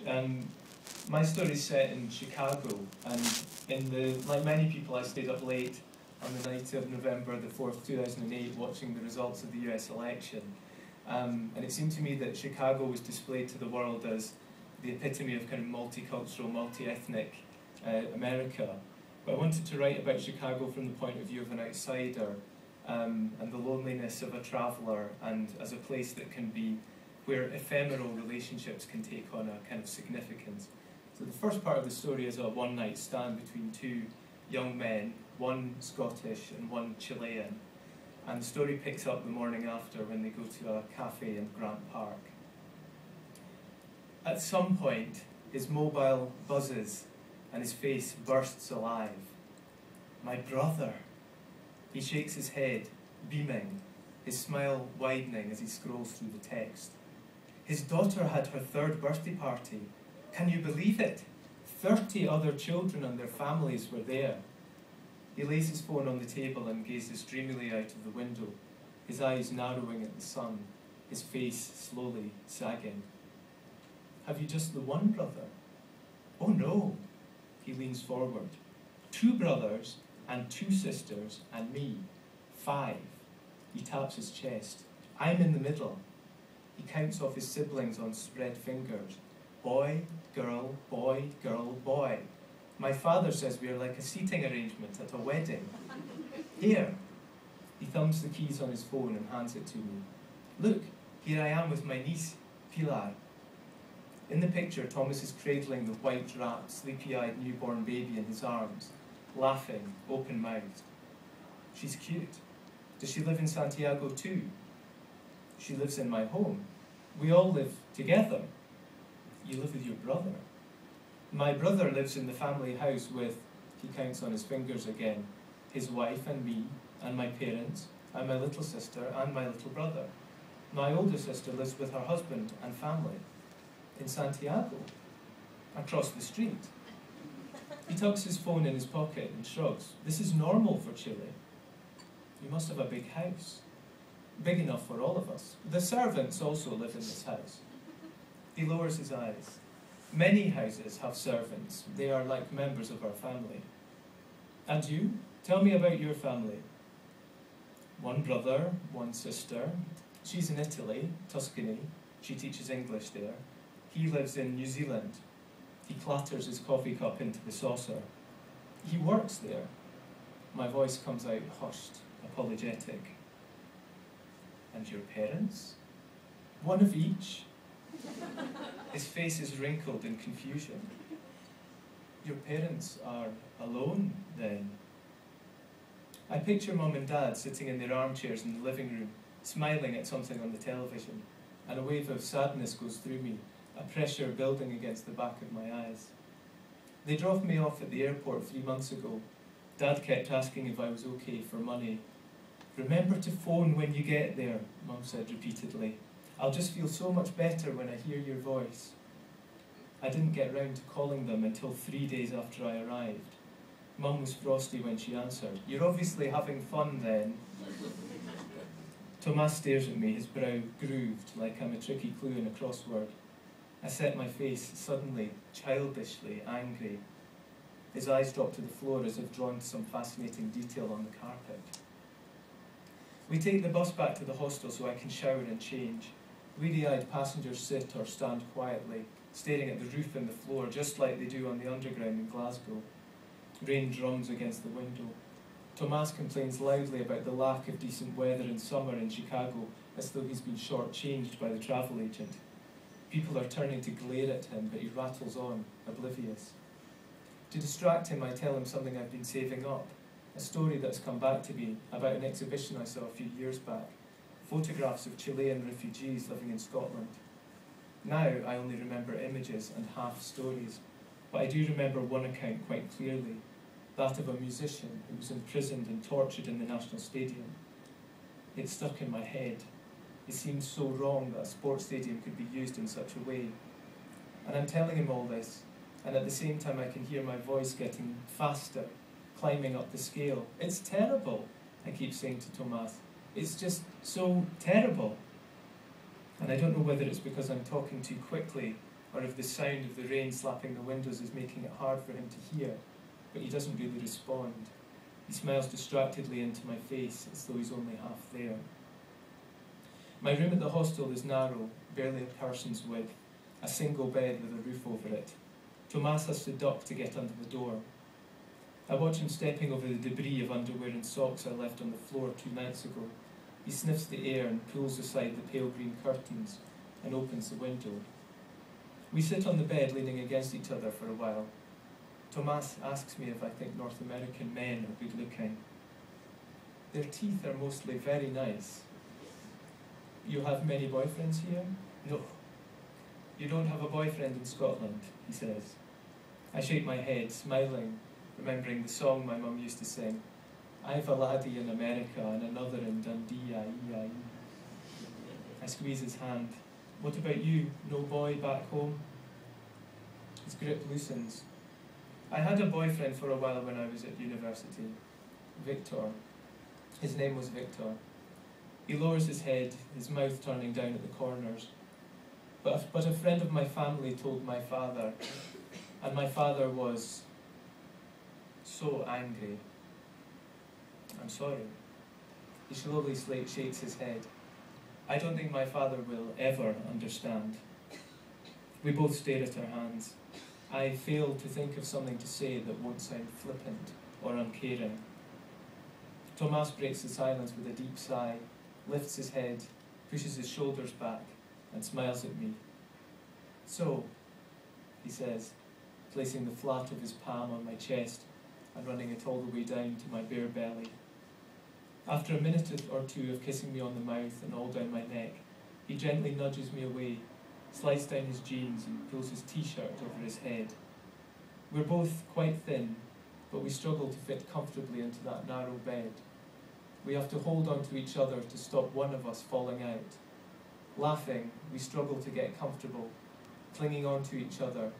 My story's set in Chicago, and like many people, I stayed up late on the night of November the 4th, 2008, watching the results of the US election. And it seemed to me that Chicago was displayed to the world as the epitome of kind of multicultural, multi-ethnic America. But I wanted to write about Chicago from the point of view of an outsider, and the loneliness of a traveller, and as a place that can be where ephemeral relationships can take on a kind of significance. So the first part of the story is a one-night stand between two young men, one Scottish and one Chilean, and the story picks up the morning after when they go to a cafe in Grant Park. At some point, his mobile buzzes and his face bursts alive. "My brother." He shakes his head, beaming, his smile widening as he scrolls through the text. His daughter had her 3rd birthday party. Can you believe it? 30 other children and their families were there. He lays his phone on the table and gazes dreamily out of the window, his eyes narrowing at the sun, his face slowly sagging. "Have you just the one brother?" "Oh no." He leans forward. "2 brothers and 2 sisters and me. 5. He taps his chest. "I'm in the middle." He counts off his siblings on spread fingers. "Boy, girl, boy, girl, boy. My father says we are like a seating arrangement at a wedding. Here." He thumbs the keys on his phone and hands it to me. "Look, here I am with my niece, Pilar." In the picture, Thomas is cradling the white-wrapped, sleepy-eyed newborn baby in his arms, laughing, open-mouthed. "She's cute. Does she live in Santiago too?" "She lives in my home. We all live together." "You live with your brother?" "My brother lives in the family house with," he counts on his fingers again, "his wife and me, and my parents, and my little sister, and my little brother. My older sister lives with her husband and family." "In Santiago?" "Across the street." He tucks his phone in his pocket and shrugs. "This is normal for Chile." "You must have a big house." "Big enough for all of us. The servants also live in this house." He lowers his eyes. "Many houses have servants. They are like members of our family." "And you? Tell me about your family." "1 brother, 1 sister. She's in Italy, Tuscany. She teaches English there. He lives in New Zealand." He clatters his coffee cup into the saucer. "He works there." My voice comes out hushed, apologetic. "And your parents?" "1 of each." His face is wrinkled in confusion. "Your parents are alone, then?" I picture Mum and Dad sitting in their armchairs in the living room, smiling at something on the television, and a wave of sadness goes through me, a pressure building against the back of my eyes. They dropped me off at the airport 3 months ago. Dad kept asking if I was okay for money. "Remember to phone when you get there," Mum said repeatedly. "I'll just feel so much better when I hear your voice." I didn't get round to calling them until 3 days after I arrived. Mum was frosty when she answered. "You're obviously having fun then." Tomas stares at me, his brow grooved like I'm a tricky clue in a crossword. I set my face suddenly, childishly angry. His eyes drop to the floor as if drawn to some fascinating detail on the carpet. We take the bus back to the hostel so I can shower and change. Weary-eyed passengers sit or stand quietly, staring at the roof and the floor, just like they do on the Underground in Glasgow. Rain drums against the window. Tomas complains loudly about the lack of decent weather in summer in Chicago, as though he's been short-changed by the travel agent. People are turning to glare at him, but he rattles on, oblivious. To distract him, I tell him something I've been saving up, a story that's come back to me about an exhibition I saw a few years back, photographs of Chilean refugees living in Scotland. Now I only remember images and half stories, but I do remember one account quite clearly, that of a musician who was imprisoned and tortured in the National Stadium. It stuck in my head. It seemed so wrong that a sports stadium could be used in such a way. And I'm telling him all this, and at the same time I can hear my voice getting faster, climbing up the scale. "It's terrible," I keep saying to Tomas. "It's just so terrible." And I don't know whether it's because I'm talking too quickly or if the sound of the rain slapping the windows is making it hard for him to hear, but he doesn't really respond. He smiles distractedly into my face as though he's only half there. My room at the hostel is narrow, barely a person's width, a single bed with a roof over it. Tomas has to duck to get under the door. I watch him stepping over the debris of underwear and socks I left on the floor 2 nights ago. He sniffs the air and pulls aside the pale green curtains and opens the window. We sit on the bed leaning against each other for a while. Tomas asks me if I think North American men are good looking. Their teeth are mostly very nice. You have many boyfriends here? No. You don't have a boyfriend in Scotland, he says. I shake my head, smiling, remembering the song my mum used to sing. I've a laddie in America and another in Dundee, aye. I squeeze his hand. What about you? No boy back home? His grip loosens. I had a boyfriend for a while when I was at university. Victor. His name was Victor. He lowers his head, his mouth turning down at the corners. But a friend of my family told my father, and my father was so angry. I'm sorry. He slowly shakes his head. I don't think my father will ever understand. We both stare at our hands. I fail to think of something to say that won't sound flippant or uncaring. Tomas breaks the silence with a deep sigh, lifts his head, pushes his shoulders back, and smiles at me. So, he says, placing the flat of his palm on my chest and running it all the way down to my bare belly. After a minute or two of kissing me on the mouth and all down my neck, he gently nudges me away, slides down his jeans and pulls his t-shirt over his head. We're both quite thin, but we struggle to fit comfortably into that narrow bed. We have to hold on to each other to stop one of us falling out. Laughing, we struggle to get comfortable, clinging on to each other,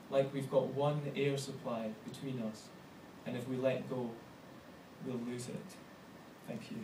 like we've got one air supply between us, and if we let go, we'll lose it. Thank you.